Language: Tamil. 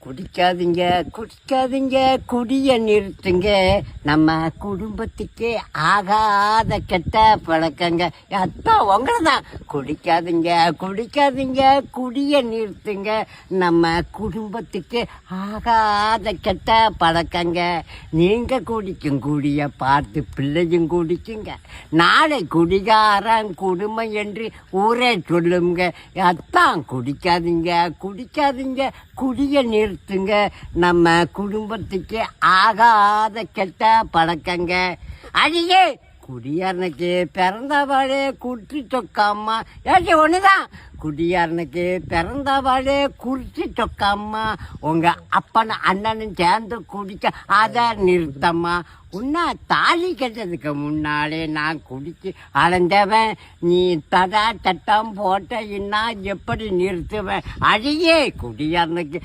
குடிக்காதீங்க குடிக்காதீங்க குடிய நிறுத்துங்க. நம்ம குடும்பத்துக்கே ஆகாத கெட்ட பழக்கங்க. அத்தான் உங்களை தான். குடிக்காதீங்க குடிக்காதீங்க குடிய நிறுத்துங்க. நம்ம குடும்பத்துக்கே ஆகாத கெட்ட பழக்கங்க. நீங்க குடிக்கும் குடிய பார்த்து பிள்ளையும் குடிக்குங்க. நாளை குடிகாரன் குடும்பம் என்று ஊரே சொல்லுங்க. அத்தான் குடிக்காதீங்க குடிக்காதீங்க குடிய நிறுத்துங்க. நம்ம குடும்பத்துக்கு ஆகாத கெட்ட பழக்கங்க. அடியே குடியாரனுக்கு பிறந்தவாளே குடிச்சு சொக்காமா. ஏசி ஒண்ணுதான். குடியாரனுக்கு பிறந்தவாளே குடிச்சு சொக்காமா. உங்க அப்பன் அண்ணனும் சேர்ந்து குடிக்க அதை நிறுத்தம்மா. உன்ன தாலி கட்டதுக்கு முன்னாலே நான் குடிச்சு அலைஞ்சவன். நீ தடா சட்டம் போட்ட இன்னா எப்படி நிறுத்துவேன்? அடியே குடியாரனுக்கு